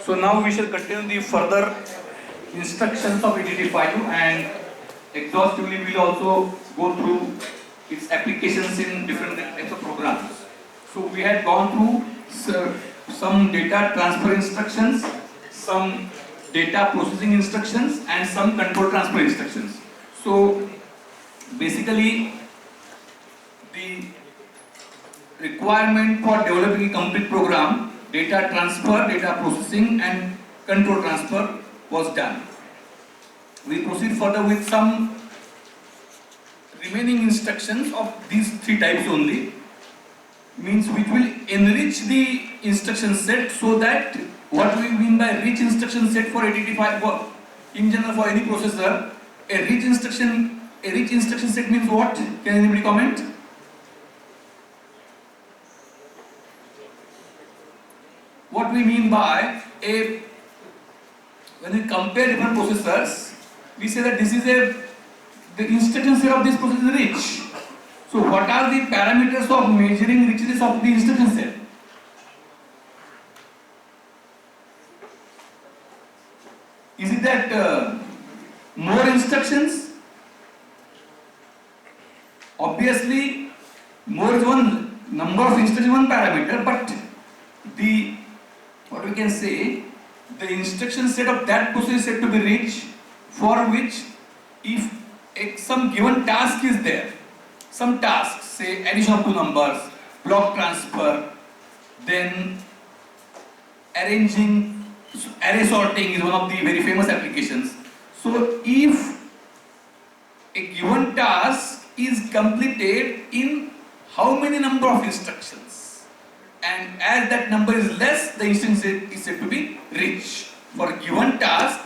So now we shall continue the further instructions of ADT5 and exhaustively we will also go through its applications in different types of programs. So we had gone through some data transfer instructions, some data processing instructions and some control transfer instructions. So basically the requirement for developing a complete program, data transfer, data processing and control transfer was done. We proceed further with some remaining instructions of these three types only, means which will enrich the instruction set, so that what we mean by rich instruction set for ADT5 in general for any processor, a rich instruction set means what? Can anybody comment? What we mean by when we compare different processors, we say that this is the instruction set of this processor is rich. So what are the parameters of measuring richness of the instruction set? Is it that more instructions? Obviously, more is one number of instructions, one parameter, but what we can say, the instruction set of that processor is said to be rich, for which if some given task is there, some tasks, say addition of two numbers, block transfer, then arranging, array sorting is one of the very famous applications. So if a given task is completed in how many number of instructions, and as that number is less, the instruction set is said to be rich. For a given task,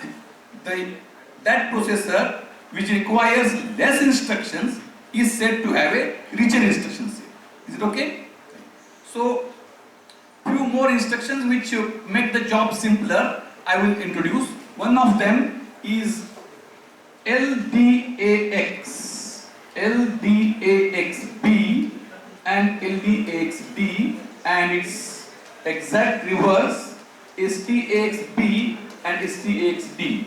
that processor which requires less instructions is said to have a richer instruction set. Is it okay? So, few more instructions which make the job simpler, I will introduce. One of them is LDAX, LDAXB and LDAXD, and its exact reverse STAXB and STAXD.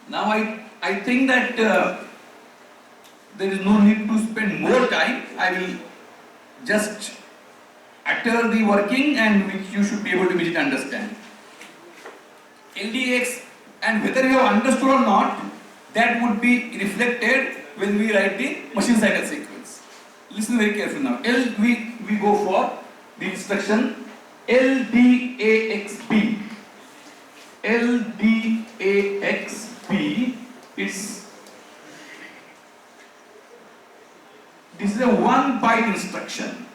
Now I think that there is no need to spend more time. I will just utter the working and which you should be able to immediately understand. LDX, and whether you have understood or not, that would be reflected when we write the machine cycle sequence. Listen very carefully now. We go for the instruction LDAXB. LDAXB this is a 1 byte instruction.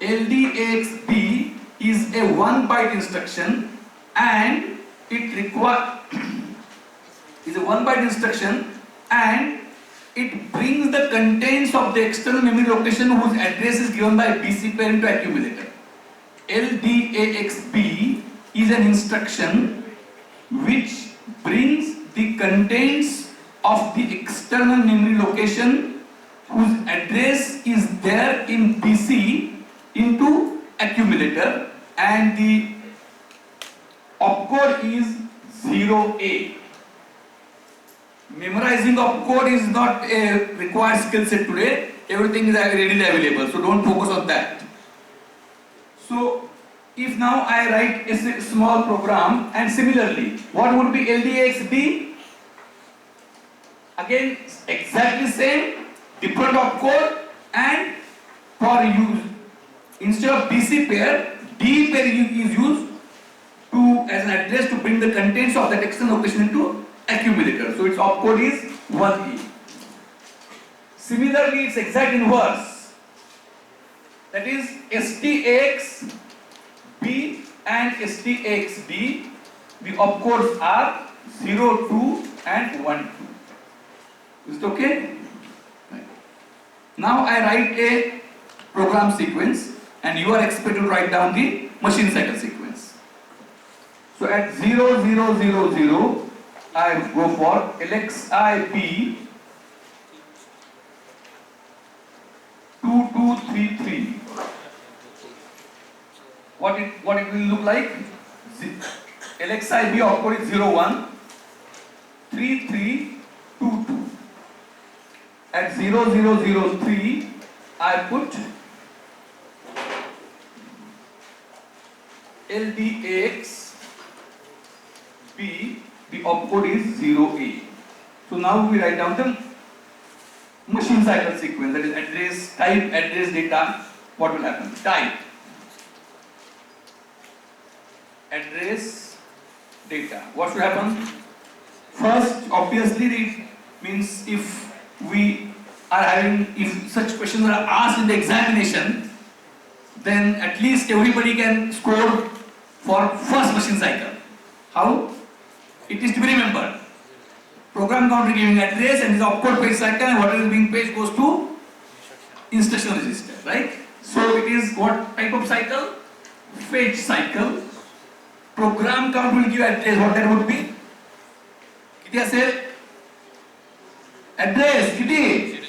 LDAXB is a 1 byte instruction and it is a 1 byte instruction and it brings the contents of the external memory location whose address is given by BC pair into accumulator. LDAXB is an instruction which brings the contents of the external memory location whose address is there in BC into accumulator, and the opcode is 0A. Memorizing opcode is not a required skill set today. Everything is readily available, so don't focus on that. So if now I write a small program, and similarly, what would be LDAXD? Again, exactly same, different opcode, and for use, instead of BC pair, D pair is used as an address to bring the contents of that external location into accumulator. So its opcode is 1E. Similarly, its exact inverse, that is STAXB and STAXD, the opcodes are 0, 2 and 1, 2. Is it okay? Right. Now I write a program sequence and you are expected to write down the machine cycle sequence. So at 0, 0, 0, 0, I go for LXIB 2, 2, 3, 3. What it will look like? LXIB opcode is 013322. At 0003 I put LDAX B, the opcode is 0A. So now we write down the machine cycle sequence, that is address, type, address, data. What will happen? Type, address, data. What should happen? First, obviously, it means if we are having, if such questions are asked in the examination, then at least everybody can score for first machine cycle. How? It is to be remembered. Program counter giving address and the opcode page cycle, and whatever is being paged goes to instruction register, right? So it is what type of cycle? Fetch cycle. Program count will give address. What that would be? Kiti aseल? Address kiti?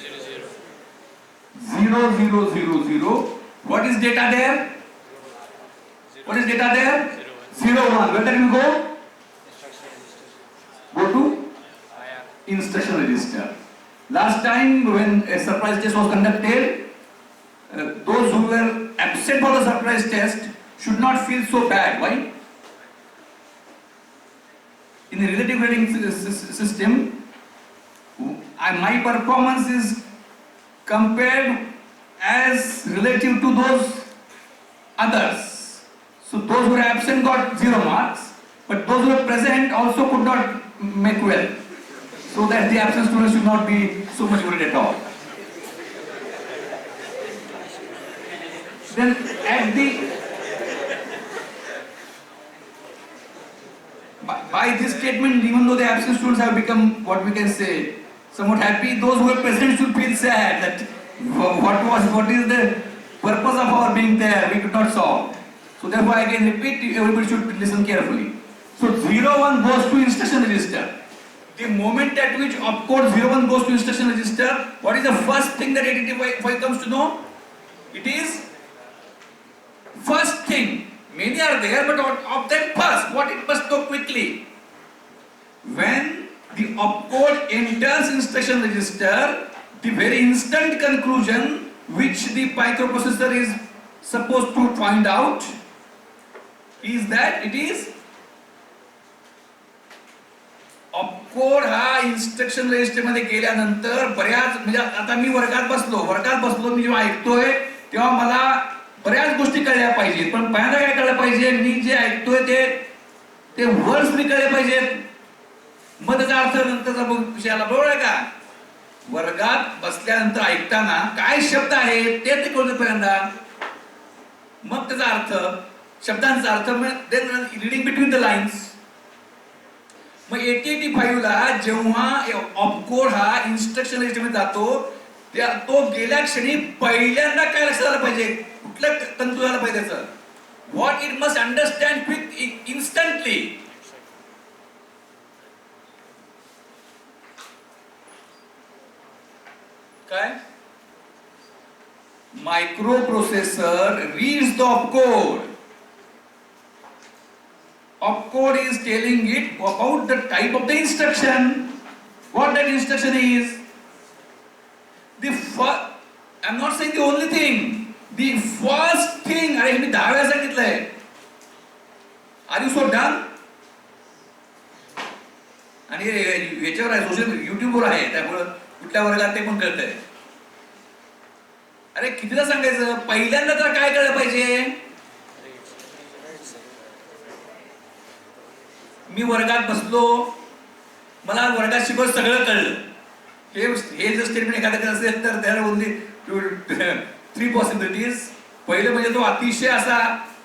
0000. What is data there? What is data there? 01. Where that will go? Go to instruction register. Last time when a surprise test was conducted, those who were absent for the surprise test should not feel so bad. Why? In the relative grading system, my performance is compared as relative to those others. So those who were absent got 0 marks, but those who were present also could not make well. So that the absent students should not be so much worried at all. Then at the by this statement, even though the absent students have become what we can say somewhat happy, those who are present should feel sad that what is the purpose of our being there, we could not solve. So therefore I can repeat, everybody should listen carefully. So 01 goes to instruction register. The moment at which opcode 01 goes to instruction register, what is the first thing that 8085 comes to know? It is first thing. Many are there, but of them first, what it must know quickly. When the opcode enters instruction register, the very instant conclusion which the microprocessor is supposed to find out is that it is opcode हा instruction register मध्ये गेल्यानंतर बऱ्याच म्हणजे आता मी वर्गात बसलो मी जेव्हा ऐकतोय तेव्हा मला बऱ्याच गोष्टी कळल्या पाहिजेत, पण पहिल्यांदा काय कळलं पाहिजे, मी जे ऐकतोय ते वर्ड्स मी कळले पाहिजेत, मग त्याचा अर्थ नंतरचा विषयाला बरोबर आहे का? वर्गात बसल्यानंतर ऐकताना काय शब्द आहेत ते कळलं पहिल्यांदा, मग त्याचा अर्थ, शब्दांचा अर्थ, then reading between the lines. मग 8085 ला जेव्हा ऑपकोड हा इन्स्ट्रक्शन रजिस्टरमध्ये जातो, तो गेल्या क्षणी पहिल्यांदा काय लक्षात आलं पाहिजे, कुठलं तंतू झालं पाहिजे त्याचं, what it must understand quick instantly. काय? Microprocessor reads the opcode. Opcode is telling it about the type of the instruction, what that instruction is. I'm not saying the only thing, the first thing. अरे मी 10 वेळा सांगितलंय. Are you so done? आणि याच्यावर आहे, social युट्यूबवर आहे, त्यामुळे कुठल्या वर्गात ते पण कळतंय. अरे कितीदा सांगायचं, पहिल्यांदा तर काय कळलं पाहिजे. मी वर्गात बसलो, मला वर्गात शिकवत सगळं कळलं, हे जर स्टेटमेंट एखाद्याकडे असेल तर there are only 3 possibilities. पहिलं म्हणजे तो अतिशय असा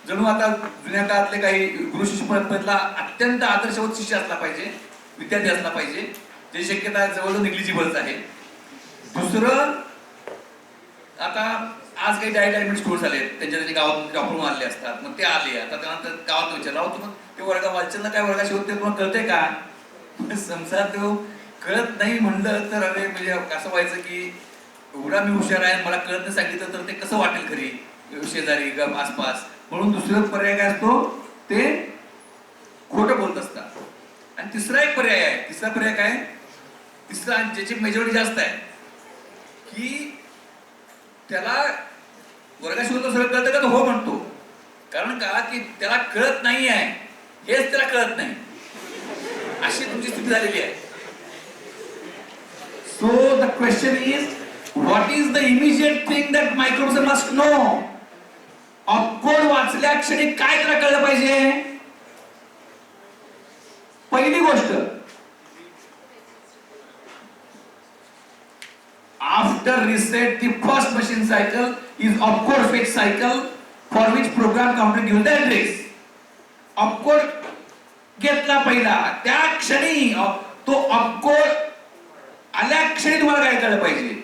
जणू आता जुन्या काळातले काही गुरु शिष्य परंपरेतला अत्यंत आदर्शवत शिष्य असला पाहिजे, विद्यार्थी असला पाहिजे, जे शक्यता जवळजवळ निग्लिजिबलच आहे. दुसरं, आता आज काही डायरेक्ट ऍडमिट स्टुडंट्स आले, त्यांच्या गावात डॉक्टर आले असतात, मग ते आले, आता त्यानंतर गावात विचारला होतं ते वर्गा वाचन काय वर्गात शिकवते तुम्हाला कळतंय का, समजा तो कळत नाही म्हणलं तर अरे म्हणजे असं व्हायचं की एवढा मी हुशार आहे, मला कळत नाही सांगितलं तर ते कसं वाटेल खरी शेजारी आसपास. म्हणून दुसरं पर्याय काय असतो, ते खोटं आणि तिसरा एक पर्याय आहे. तिसरा पर्याय काय? तिसरा ज्याची मेजॉरिटी जास्त आहे की त्याला वर्गात शिकवतो सगळं कळतं का? तो हो म्हणतो. कारण का की त्याला कळत नाही आहे, हेच त्याला कळत नाही, अशी तुमची स्थिती झालेली आहे. So the question is, what is the immediate thing that micro processor must know? Opcode वाचल्या क्षणी काय त्याला कळलं पाहिजे? पहिली गोष्ट, after reset the first machine cycle is opcode fetch cycle for which program counter gives the address. opcode घेतला पहिला, त्या क्षणी तो opcode आल्या क्षणी तुम्हाला काय कळलं पाहिजे?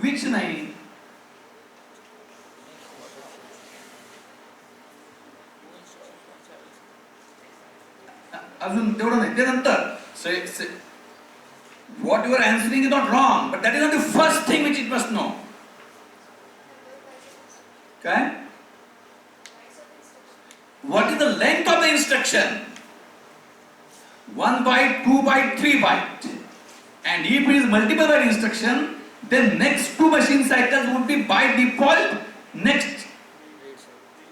which नाही, अजून तेवढं नाही. त्यानंतर what you are answering is not wrong, but that is not the first thing which it must know. Okay? What is the length of the instruction? 1 byte, 2 byte, 3 byte. And if it is multiple byte instruction, then next two machine cycles would be by default next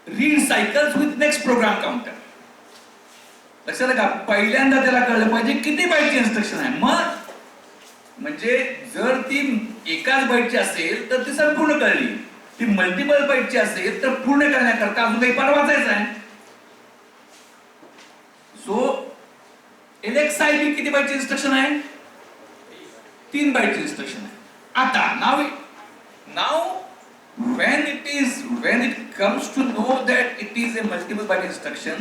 read cycles with next program counter. लक्षात का? पहिल्यांदा त्याला कळलं पाहिजे किती बाईटची instruction आहे. मग म्हणजे जर ती एकाच बाईटची असेल तर ती संपूर्ण कळली, ती मल्टिपल बाईटची असेल तर पूर्ण करण्याकरता अजून काही पाठ वाचायचं आहे. सो LXIB किती बाईटची इन्स्ट्रक्शन आहे? 3 बाईटची इन्स्ट्रक्शन आहे. आता नाव when it comes to know that it is a multiple byte instruction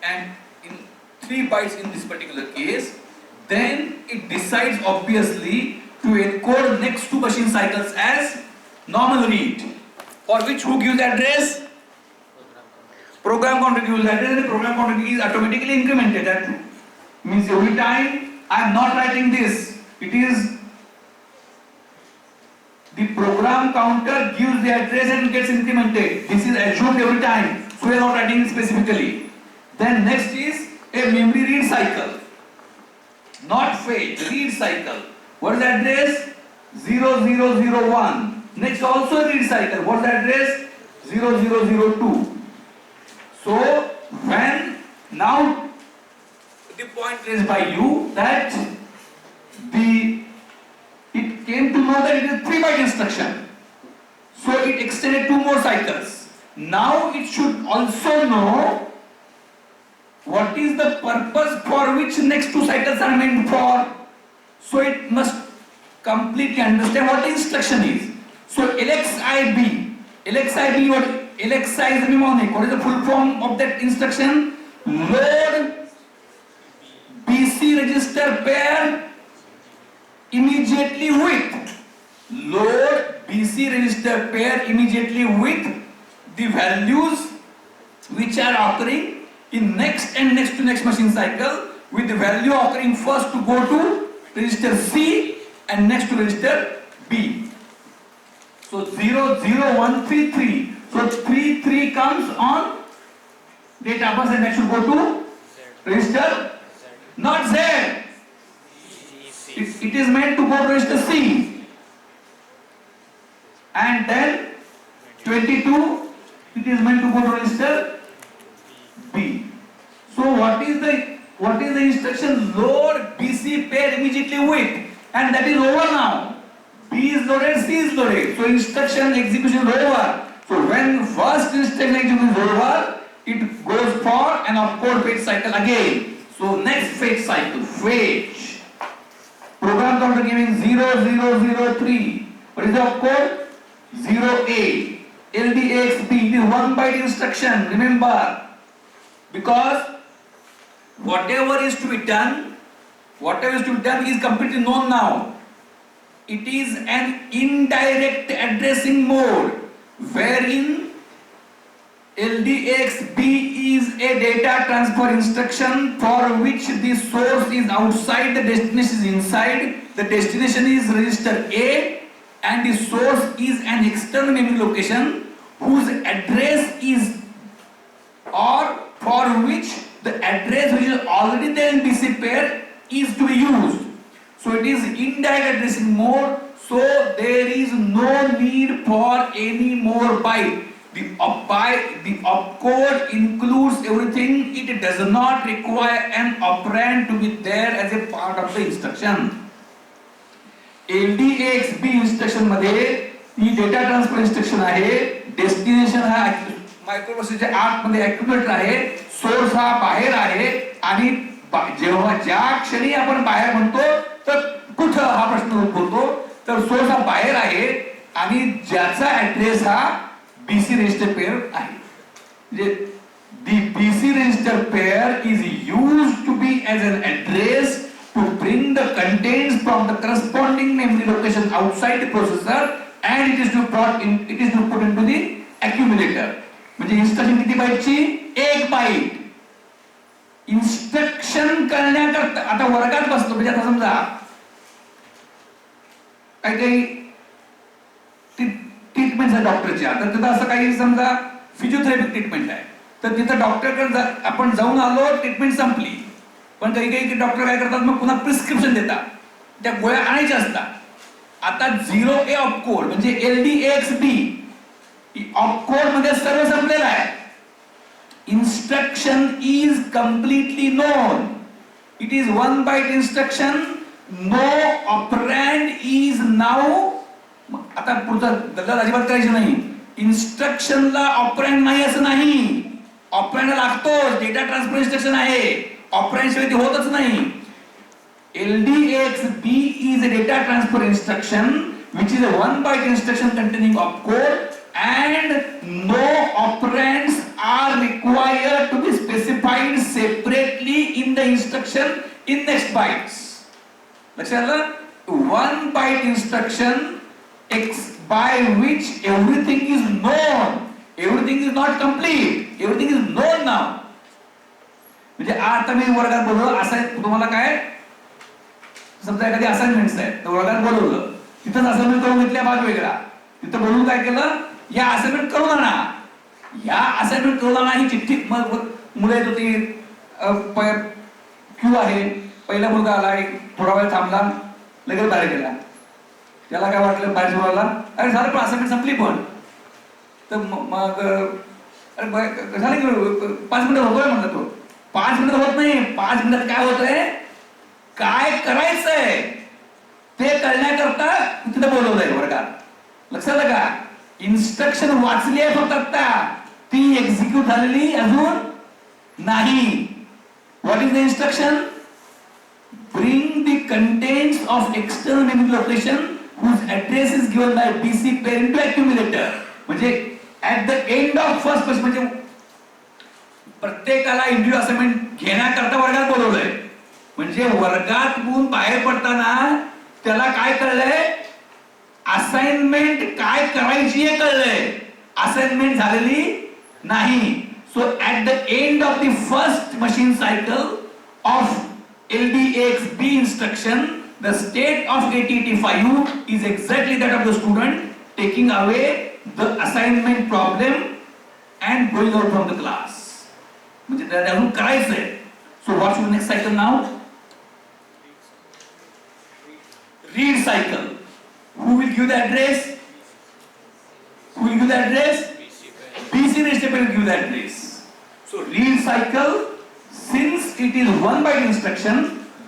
and in 3 bytes in this particular case, then it decides obviously to encode next two machine cycles as normal read, for which who gives the address? Program counter gives the address, and the program counter is automatically incremented. That means every time I am not writing this, it is the program counter gives the address and gets incremented. This is assumed every time, so we are not writing it specifically. Then next is a memory read cycle, not fetch, read cycle. What is the address? 0001. Next also read cycle. What is the address? 0002. So when now the point raised by you that it came to know that it is 3 byte instruction, so it extended 2 more cycles. Now it should also know what is the purpose for which next 2 cycles are meant for. So it must completely understand what the instruction is. So LXIB, what LXI is the mnemonic. What is the full form of that instruction? Load BC register pair immediately with. Load BC register pair immediately with the values which are occurring in next and next to next machine cycle, with the value occurring first to go to register C and next to register B. So 00133. So 33 comes on data bus and that should go to register not Z. It is meant to go to register C. And then 22, it is meant to go to register B. So what is the instruction? Load BC pair immediately with, and that is over now. B is loaded, C is loaded. So instruction execution is over. So when first instruction execution is over, it goes for an opcode fetch cycle again. So next fetch cycle, fetch. Program counter giving 0003. What is the opcode? 08. LDAXB. It is 1 byte instruction. Remember, because whatever is to be done is completely known now. It is an indirect addressing mode wherein LDXB is a data transfer instruction for which the source is outside, the destination is inside. The destination is register A and the source is an external memory location whose address is or for which the address which is already there in BC pair is to be used. So it is indirect addressing mode, so there is no need for any more byte. The opcode includes everything. It does not require an operand to be there as a part of the instruction. LDAXB instruction मध्ये ही data transfer instruction आहे. Destination हा मायक्रोप्रोसेसरच्या आतमध्ये ॲक्युम्युलेटर आहे, source हा बाहेर आहे, आणि जेव्हा ज्या क्षणी आपण बाहेर म्हणतो तर कुठं हा प्रश्न उद्भवतो, तर सोर्स हा बाहेर आहे आणि ज्याचा ऍड्रेस हा BC register pair आहे. म्हणजे the BC register pair is used to be as an address to bring the contents from the corresponding memory location outside the processor, and it is to put into the accumulator. म्हणजे instruction किती बाईटची? 1 byte. Instruction करण्याकरता आता वर्गात बसतो, म्हणजे आता समजा काही ट्रीटमेंट आहे डॉक्टरची, आता तिथं असं काही समजा फिजिओथेरपी ट्रीटमेंट आहे, तर तिथं डॉक्टरकडे आपण जाऊन आलो, ट्रीटमेंट संपली, पण काही डॉक्टर काय करतात, मग पुन्हा प्रिस्क्रिप्शन देतात, त्या गोळ्या आणायच्या असतात. आता 0A ऑपकोड म्हणजे LDAXB ऑपकोड मध्ये सर्व संपलेलं आहे. Instruction is completely known. It is 1 byte instruction. No operand is now. आता पुढचा गल्ला अजिबात करायची नाही. इन्स्ट्रक्शनला ऑपरँड नाही असं नाही, ऑपरँड लागतोच. डेटा ट्रान्सफर इन्स्ट्रक्शन आहे, ऑपरँड शिवाय ते होतच नाही. LDAXB is a data transfer instruction which is a 1 byte instruction containing opcode, and no operands are required to be specified separately in the instruction in next bytes. लक्षात आलं? 1 byte instruction by which everything is known. Everything is not complete. Everything is known now. म्हणजे आता मी वर्गात बोललो असं तुम्हाला काय, समजा एखादी असाइनमेंट्स आहे, तर वर्गात बोलवलं, तिथंच असाइनमेंट करून घेतल्या, भाग वेगळा. तिथं बोलून काय केलं, या असाइनमेंट करून आणा, या असाइनमेंट करून आणा ही चिठ्ठी. मग मुलं येत होती, क्यू आहे, पहिला मुलगा आला, थोडा वेळ थांबला, लगेच बाहेर गेला. त्याला काय वाटलं, बाहेर बोलायला, अरे झालं पण असाइनमेंट संपली पण. तर मग अरे झालं की 5 मिनिटं होतोय म्हणला तो. 5 मिनिटं होत नाही, 5 मिनिटात काय होतंय, काय करायचंय ते करण्याकरता तिथे बोलवलंय वर्गात. लक्षात आलं का? इन्स्ट्रक्शन वाचली आहे फक्त आता, ती एक्झिक्यूट झालेली अजून नाही. What is the instruction? Bring the contents of external memory location whose address is given by BC pair into accumulator. म्हणजे at the end of first phase, म्हणजे प्रत्येकाला इंडिव्हिज्युअल असाइनमेंट घेण्याकरता वर्गात बोलवलंय. म्हणजे वर्गातून बाहेर पडताना त्याला काय कळलंय, असाइनमेंट काय करायची हे कळलंय, असाइनमेंट झालेली नाही. सो at the end of the first machine cycle of LDAXB instruction, the state of 8085 is exactly that of the student taking away the assignment problem and going out from the class. म्हणजे त्याला अजून करायचंय. So what should the next cycle now? Read cycle. Who will give the address? Who will give the address? BC register will give the address. So read cycle, since it is 1 byte instruction,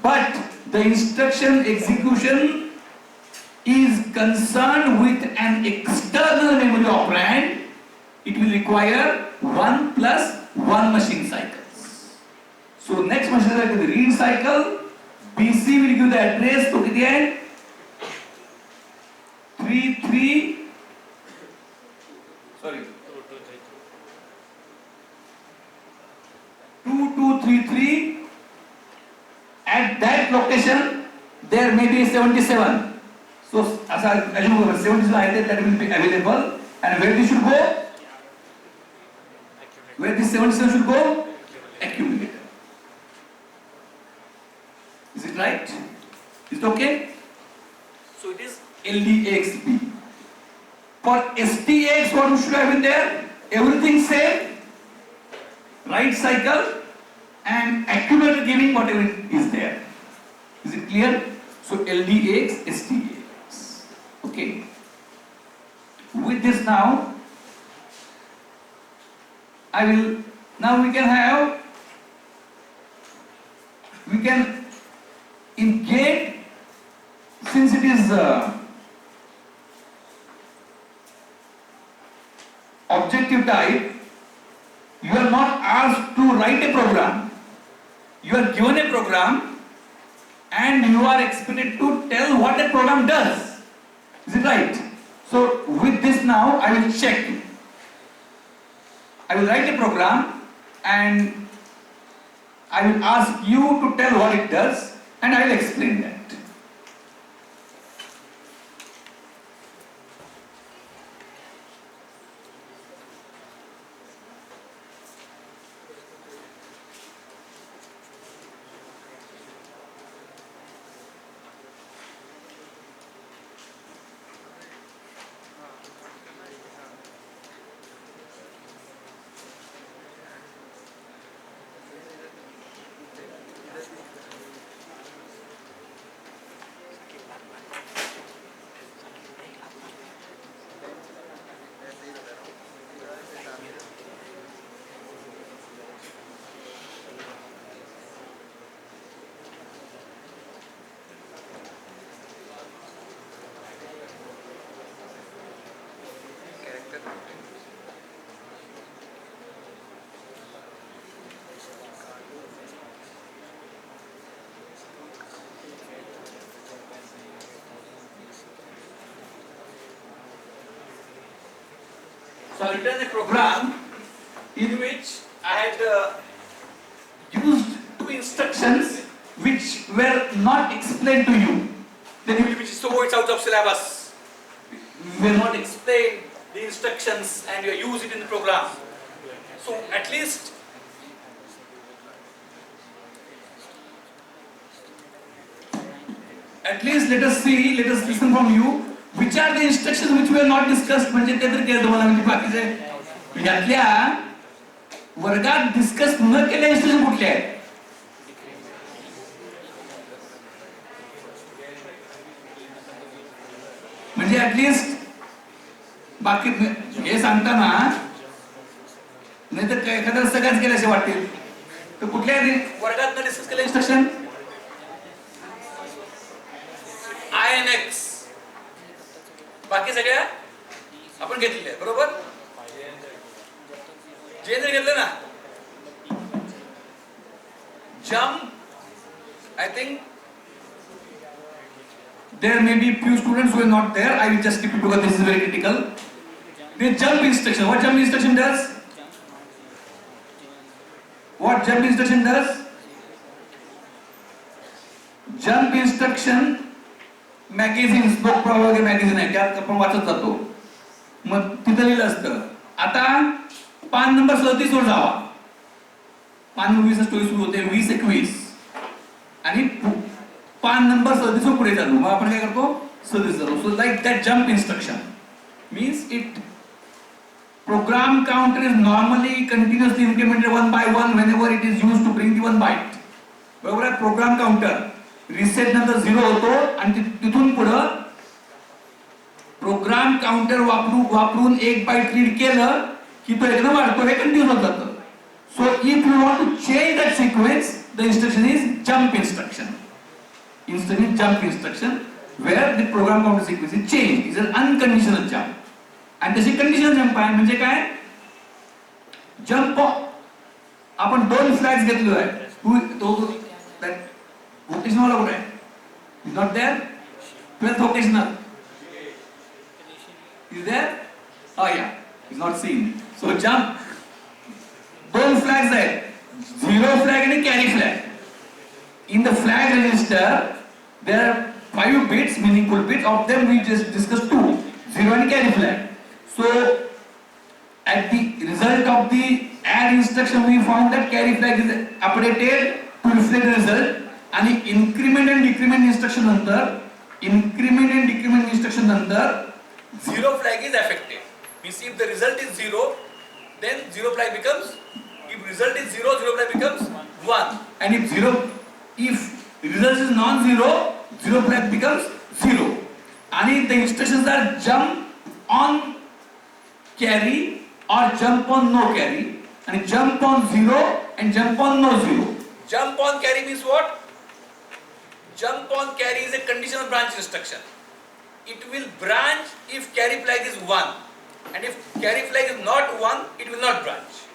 but the instruction execution is concerned with an external memory operand, it will require 1 plus 1 machine cycles. So next machine cycle is the read cycle. BC will give the address to किती आहे, 2233. At that location there may be 77. So as I assume 77 that will be available, and where this should go, where this 77 should go, accumulator. Is it right? Is it okay? So it is LDAXB. For STX, what should have been there? Everything same. Write cycle and accumulator giving whatever is there. Is it clear? So LDAX, SDAX. Okay. With this now, now we can in gate, since it is objective type, you are not asked to write a program. You are given a program and you are expected to tell what a program does. Is it right? So with this now I will check. I will write a program and I will ask you to tell what it does and I will explain that. So I written a program in which I had used two instructions which were not explained to you. Then you will be so it's out of syllabus. We will not explain the instructions and you use it in the program. So at least let us listen from you. Which are the instructions which we have not discussed? म्हणजे ते तर केलं तुम्हाला म्हणजे बाकीचे यातल्या वर्गात discuss न केलेल्या इन्स्ट्रक्शन कुठल्या आहेत? म्हणजे ऍटलीस्ट बाकी हे सांगताना नाही तर एखाद्याला सगळ्याच केल्याचे वाटतील तर कुठल्या वर्गात न डिस्कस केलेल्या इन्स्ट्रक्शन? INX बाकी सगळ्या आपण घेतलेल्या बरोबर? जे जर घेतलं ना jump, I think there may be few students who are not there. I will just skip it because this is very critical. The jump instruction. What jump instruction does? What jump instruction does? Jump instruction magazine spoke वगैरे magazine आहे त्यात आपण वाचत जातो मग तिथं लिहिलं असतं आता पान नंबर 37 वर जावा पान 20 स्टोरी सुरू होते 20-21 आणि पान नंबर 37 वर पुढे चालू मग आपण काय करतो 37 जातो so like that jump instruction means it program counter is normally continuously incremented 1 by 1 whenever it is used to bring the 1 byte बरोबर आहे प्रोग्राम काउंटर रिसेट नंतर 0 होतो आणि तिथून पुढे प्रोग्राम काउंटर वापरून 1 बाइट रीड केलं की तो एकदम वाढतो हे कंटिन्यू होत जातं so if you want to change that sequence the instruction is jump instruction jump instruction where the program counter sequence is change is un unconditional jump आणि तशी कंडिशनल जंप आहे म्हणजे काय जंप आपण दोन फ्लॅग्स घेतलो आहे vocational what is not there 12th vocational is there oh yeah is not seen so jump both flags there zero flag and carry flag in the flag register there are 5 bits meaningful bits of them we just discussed 2 zero and carry flag so at the result of the add instruction we found that carry flag is updated to reflect the result आणि increment and decrement instruction नंतर zero flag is affected means if the result is 0 then 0 flag becomes if result is 0 0 flag becomes 1 and if result is non-zero, zero flag becomes 0. And the instructions are jump on carry or jump on no carry, and jump on 0 and jump on no 0. Jump on carry means what? Jump on carry is a conditional branch instruction. It will branch if carry flag is 1, and if carry flag is not 1, it will not branch.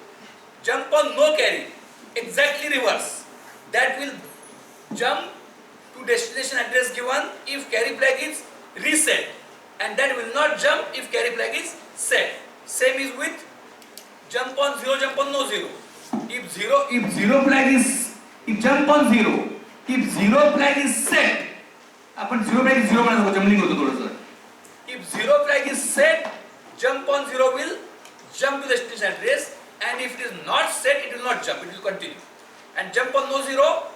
Jump on no carry, exactly reverse. That will jump to destination address given if carry flag is reset, and that will not jump if carry flag is set. Same is with jump on 0, jump on no 0. If zero flag is, if jump on 0, if 0 flag is set, आपण 0 flag is 0 म्हणतो, jumbling होतो थोडंसं. If 0 flag is set, jump on 0 will jump to the destination address, and if it is not set, it will not jump, it will continue. And jump on no 0,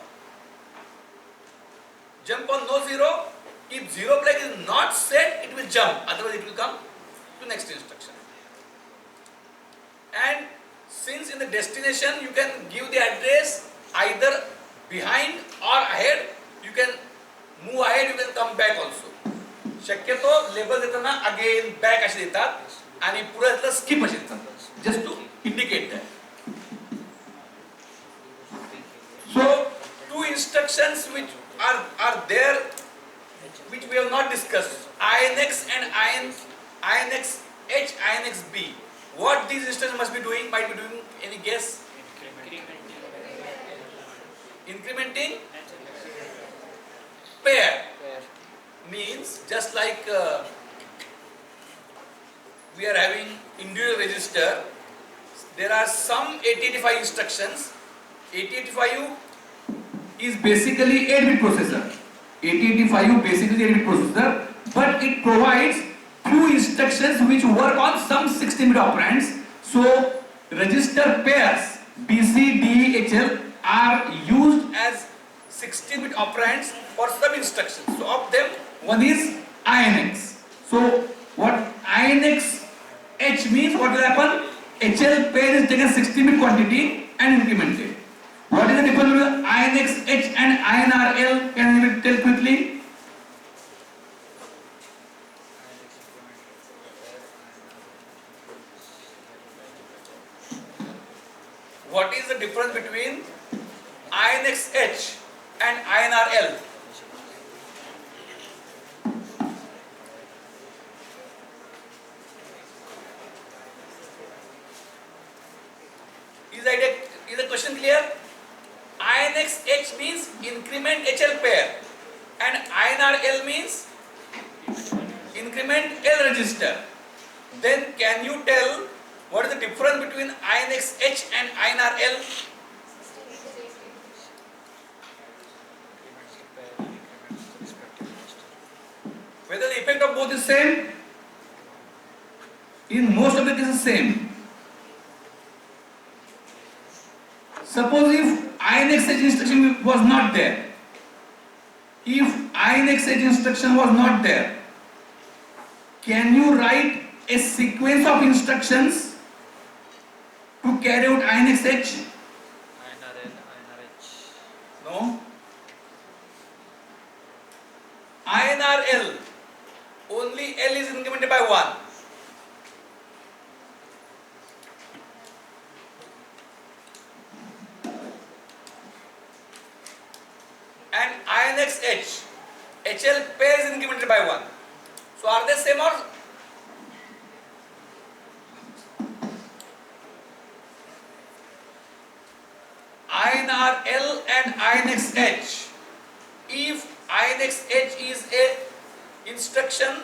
if 0 flag is not set, it will jump, otherwise it will come to next instruction. And since in the destination you can give the address either behind or ahead, you can move ahead, you can come back also. शक्यतो label देताना again back असे देतात आणि पुढे असलं skip असे देतात, just to indicate that. So two instructions which are there, which we have not discussed, INX and INX H, INX B. What these instructions must be doing? Might be doing, any guess? Incrementing pair means just like we are having individual register, there are some 8085 instructions. 8085 is basically 8-bit processor. 8085 basically 8-bit processor, but it provides few instructions which work on some 16-bit operands. So register pairs BC, DE, HL are used as 16-bit operands for some instructions. So of them, one is INX. So what INX H means, what will happen? HL pair is taken 16-bit quantity and incremented. What is the difference between INX H and INRL? Can you tell quickly? What is the difference between INX H and INRL? Is the question clear? INX H means increment HL pair, and INRL means increment L register. Then can you tell what is the difference between INX H and INRL? Whether the effect of both is same? In most of the cases same. Suppose if INX H instruction was not there, if INX H instruction was not there, can you write a sequence of instructions to carry out INX H? INRL, INRH. No. INRL, only L is incremented by 1. And INX H, HL pair is incremented by 1. So are they same or? INRL and INX H. If INX H is a instruction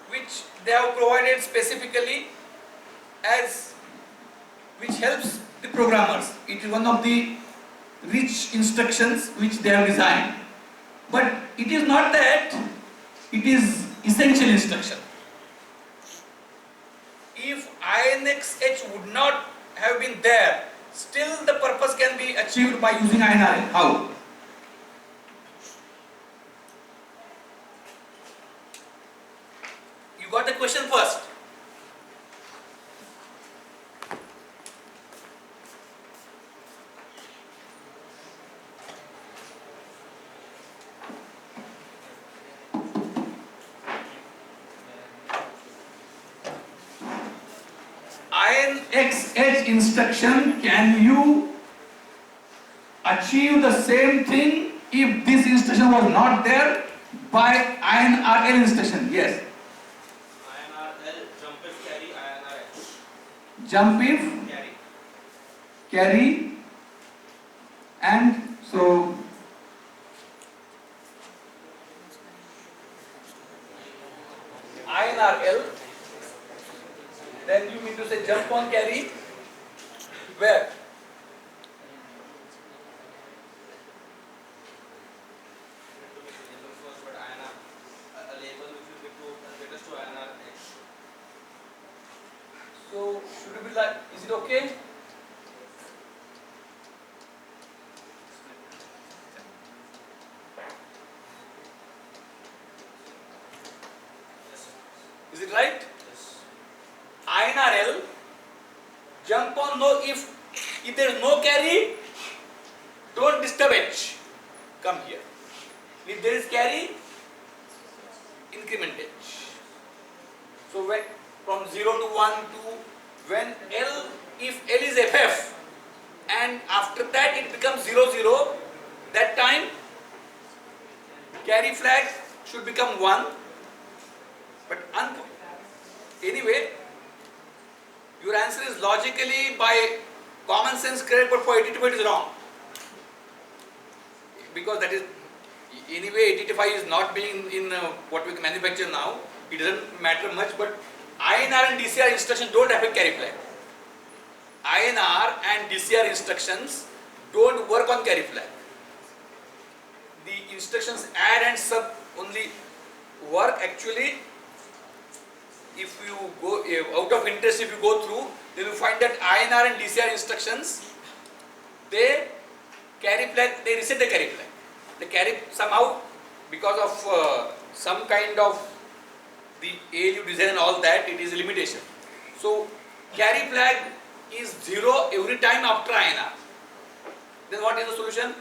which they have provided specifically as which helps the programmers, it is one of the rich instructions which they have designed, but it is not that it is essential instruction. If INX H would not have been there, still the purpose can be achieved by using INRL. How? You got the question first. XH instruction, can you achieve the same thing if this instruction was not there by INRL instruction? Yes. INRL jump if carry INRH. Jump if, Carry. carry, and so INRL, then you mean to say jump on carry, where? First, but INR a label which will get us to INRH. So should it be like, is it okay? Yes. Is it right? Yes. INRL, jump on no, if there is no carry, don't disturb H, come here. If there is carry, increment H. So when from 0 to 1 to when L, if L is FF and after that it becomes 0 0, that time carry flag should become 1, but anyway, your answer is logically by common sense correct, but for 80 it is wrong. Because that is, anyway 85 is not being in what we manufacture now, it doesn't matter much, but INR and DCR instructions don't affect carry flag. INR and DCR instructions don't work on carry flag. The instructions add and sub only work actually. If you go out of interest, if you go through, then you find that INR and DCR instructions, they carry flag, they reset the carry flag. They carry somehow, because of some kind of the ALU design and all that, it is a limitation. So carry flag is 0 every time after INR. Then what is the solution?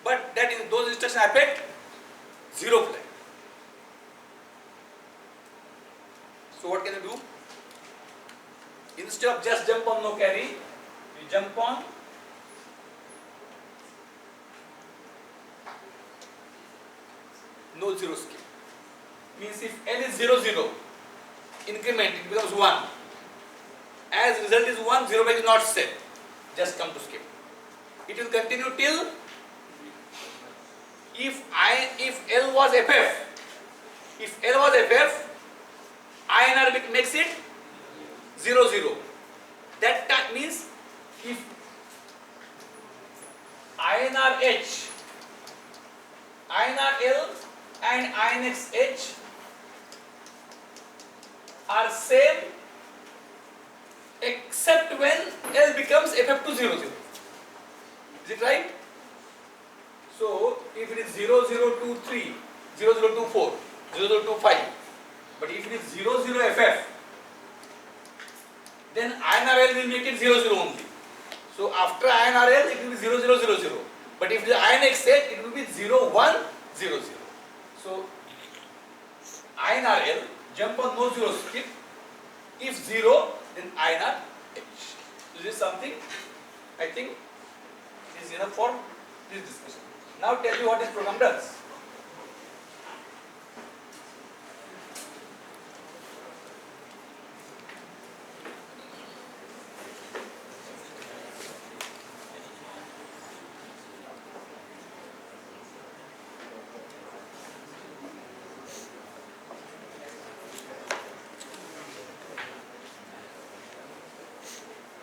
But that in those instructions affect 0 flag. So what can you do? Instead of just jump on no carry, you jump on no 0 skip. Means if L is 0 0, increment, it becomes 1. As result is 1, 0 flag is not set. Just come to skip. It will continue till if L was FF. If L was FF, INR makes it 0 0. That means if INRH, INRL and INXH are same except when L becomes FF to 0 0. Is it right? So if it is 0 0 2 3, 0 0 2 4, 0 0 2 5, but if it is 0 0 FF, then INRL will make it 0 0 only. So after INRL it will be 0 0 0 0. But if the INXH, it will be 0 1 0 0. So INRL, jump on no 0 skip. If 0, then INRH. So this is something I think is enough for this discussion. Now tell me what this program does.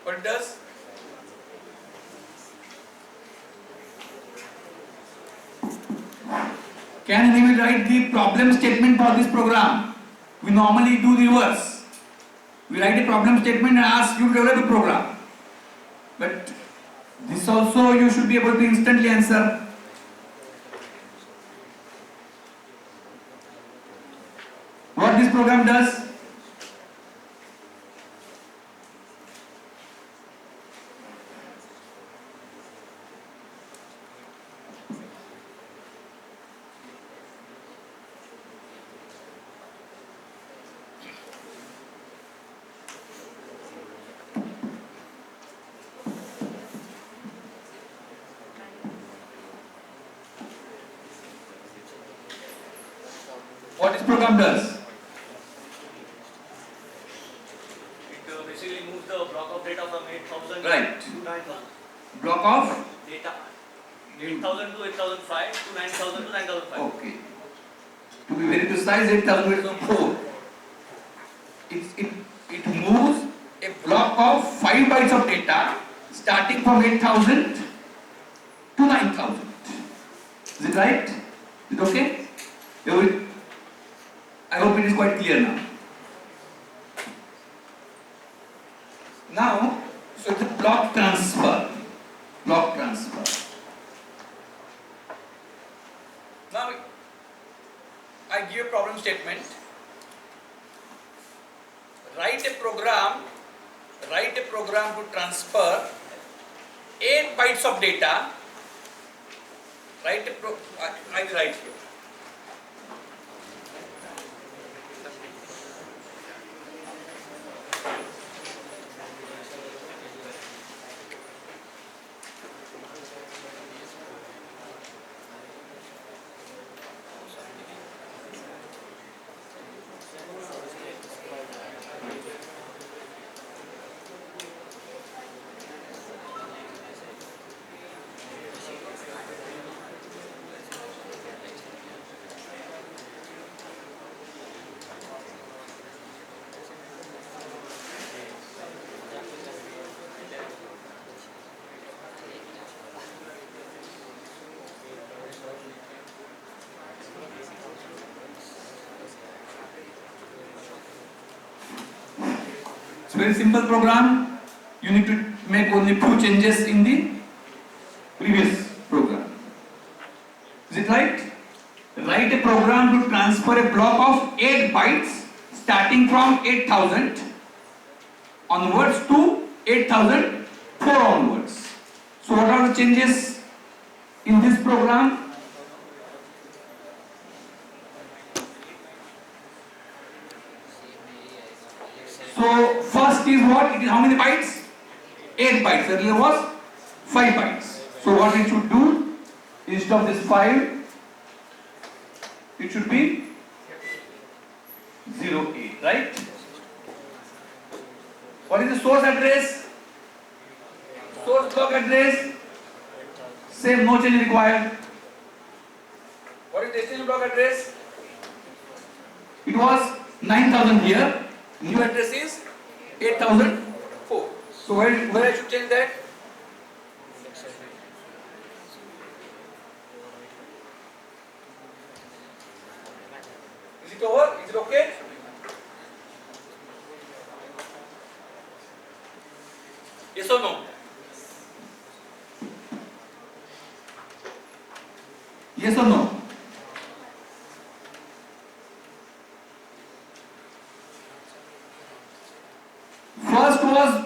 What it does? Can anyone write the problem statement for this program? We normally do the reverse. We write a problem statement and ask you to develop a program. But this also you should be able to instantly answer. What this program does? What this program does? It basically moves the block of data from 8000 Right. to 9000. Block of? Data. 8000 to 8005 to 9000 to 9005. Okay. To be very precise, 8004. It moves a block of 5 bytes of data starting from 8000 to 9000. Is it right? Is it okay? I hope it is quite clear now. Now, so it's a block transfer. Block transfer. Now, I give a problem statement. Write a program to transfer 8 bytes of data. I will write here. It's a very simple program. You need to make only few changes in the previous program. Is it right? Write a program to transfer a block of 8 bytes starting from 8000 onwards to 8004 onwards. So what are the changes in this program? So first is what? It is how many bytes? 8 bytes. Earlier was 5 bytes. So what it should do? Instead of this 5, it should be 08, right? What is the source address? Source block address? Same, no change required. What is destination block address? It was 9000 here. New address is 8004. So where I should change that? Is it over? Is it okay? Yes or no? Yes or no? First was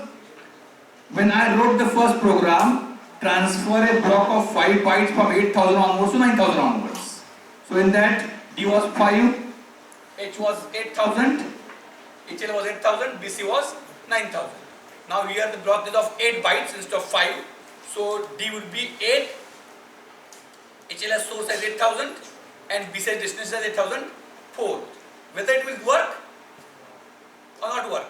when I wrote the first program, transfer a block of 5 bytes from 8000 onwards to 9000 onwards. So in that D was 5, H was 8000, HL was 8000, BC was 9000. Now here the block is of 8 bytes instead of 5. So D would be 8, HL as source as 8000 and BC as destination as 8004. Whether it will work or not work?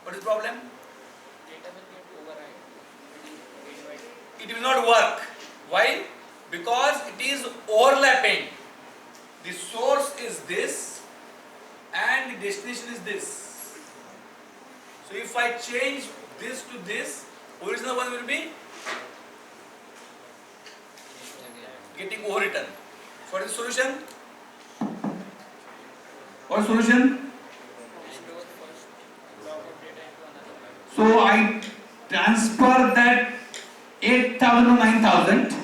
What is the problem? Data will get override. It will not work. Why? Because it is overlapping. The source is this and the destination is this. So if I change this to this, original one will be getting overwritten. So what is the solution? What is the solution? Store first block of data into another byte. So I transfer that 8000 to 9000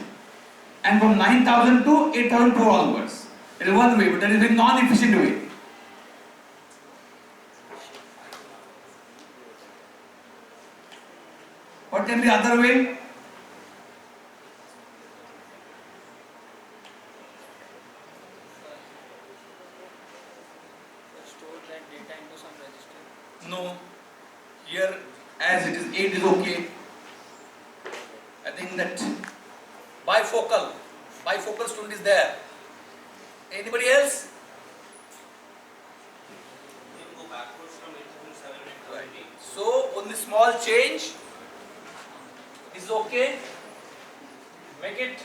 and from 9000 to 8004 onwards. It is one way, but that is a non-efficient way. What can be the other way? Store that data into some register. No. Here, as it is 8 is okay. I think that bifocal. Bifocal student is there. Anybody else? Go backwards from 8,720. So only small change is okay. Make it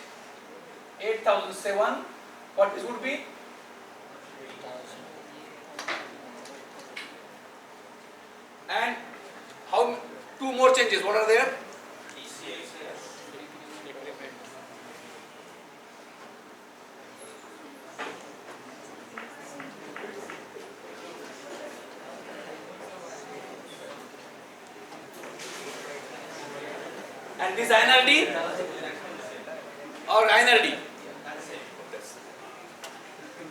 8,007. What this would be? And how two more changes? What are there? And this INRD or INRD?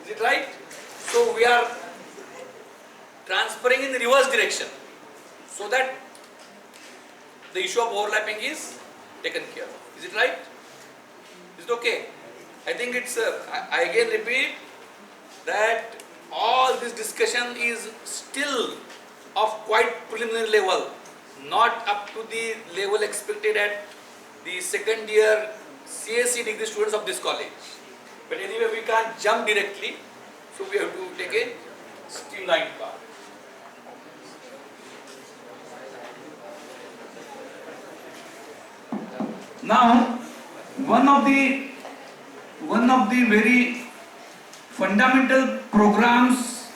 Is it right? So we are transferring in the reverse direction so that the issue of overlapping is taken care of. Is it right? Is it okay? I think it's, I again repeat that all this discussion is still of quite preliminary level, not up to the level expected at the second year CSE degree students of this college. But anyway, we can't jump directly, so we have to take a streamlined path. Now, one of the very fundamental programs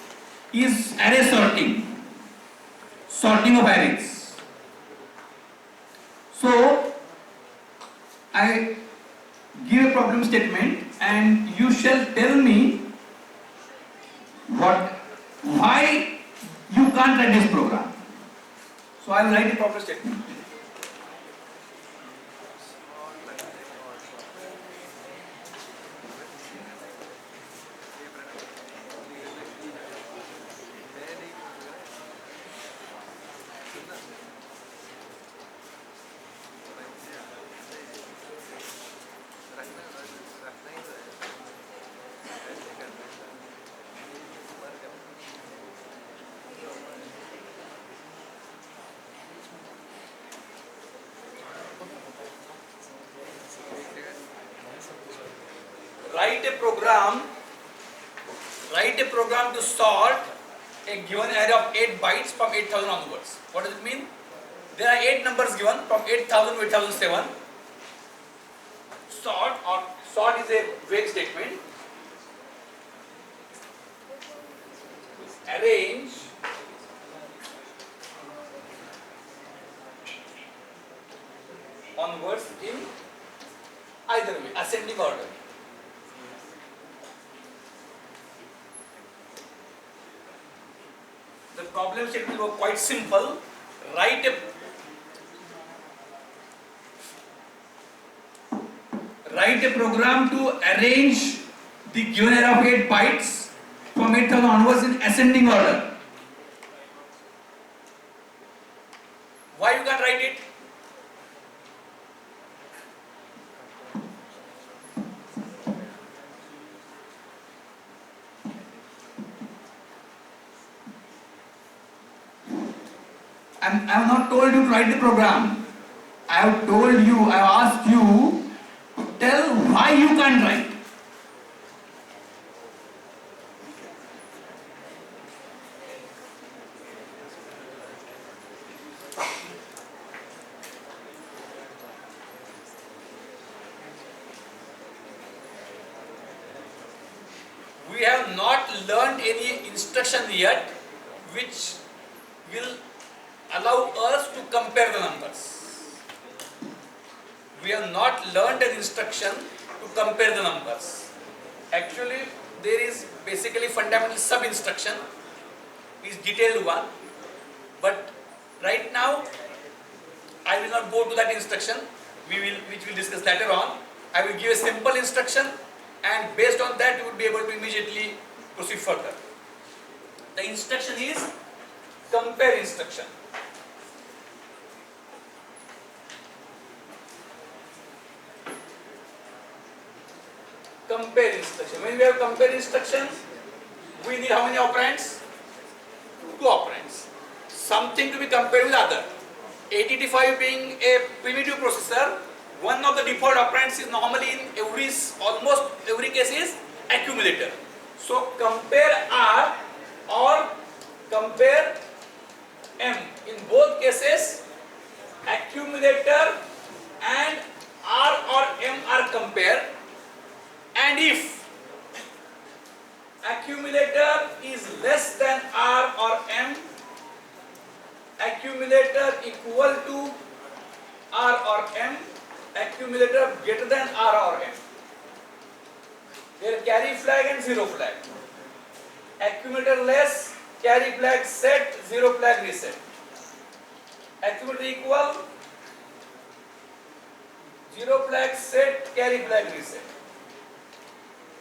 is array sorting of arrays. So, I give a problem statement and you shall tell me why you can't write this program. So, I will write a problem statement. Write a program to sort a given array of 8 bytes from 8,000 onwards. What does it mean? There are 8 numbers given from 8,000 to 8,007. Sort is a vague statement. Arrange onwards in either way, ascending order. The problem statement was quite simple. Write a program to arrange the given array of 8 bytes from 8,000 onwards in ascending order. Why you can't write it? I have not told you to write the program. I have told you, I have asked you to tell why you can't write. We have not learned any instruction yet which will allow us to compare the numbers. We have not learned an instruction to compare the numbers. Actually, there is basically fundamental sub-instruction, is detailed one, but right now I will not go to that instruction, which we'll discuss later on. I will give a simple instruction and based on that you would be able to immediately proceed further. The instruction is compare instruction. Compare instruction. When we have compare instruction, we need how many operands? 2 operands. Something to be compared with other. 8085 being a primitive processor, one of the default operands is normally in almost every case is accumulator. So compare R or compare M. In both cases, accumulator and R or M are compared, and if accumulator is less than R or M, accumulator equal to R or M, accumulator greater than R or M. There carry flag and zero flag. Accumulator less, carry flag set, zero flag reset. Accumulator equal, zero flag set, carry flag reset.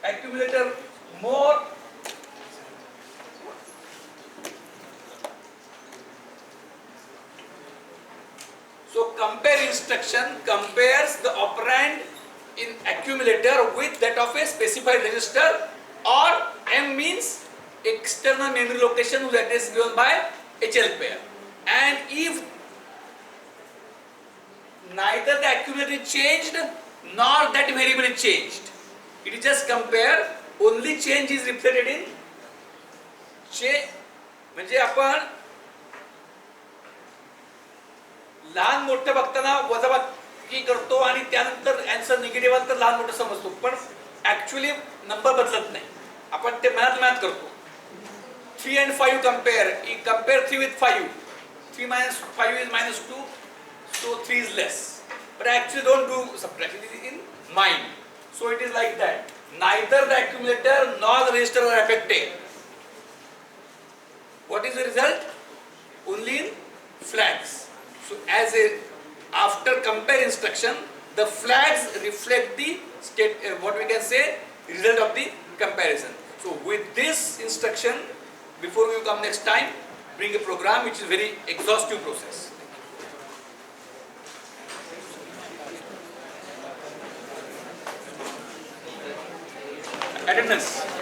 Accumulator more, so compare instruction compares the operand in accumulator with that of a specified register, or M means external memory location whose address is given by HL pair. And if neither the accumulator is changed nor that variable is changed, it is just compare, only change is reflected in म्हणजे आपण लहान मोठं बघताना वजाबाकी करतो आणि त्यानंतर answer negative आला तर लहान मोठं समजतो, पण ऍक्च्युअली नंबर बदलत नाही, आपण ते मॅथ करतो. 3 and 5 compare 3 with 5. 3 minus 5 is minus 2, so 3 is less. But actually don't do subtraction, it is in mind. So it is like that. Neither the accumulator nor the register are affected. What is the result? Only in flags. So after compare instruction, the flags reflect the state, what we can say, result of the comparison. So with this instruction, before you come next time, bring a program which is very exhaustive process. Attendance.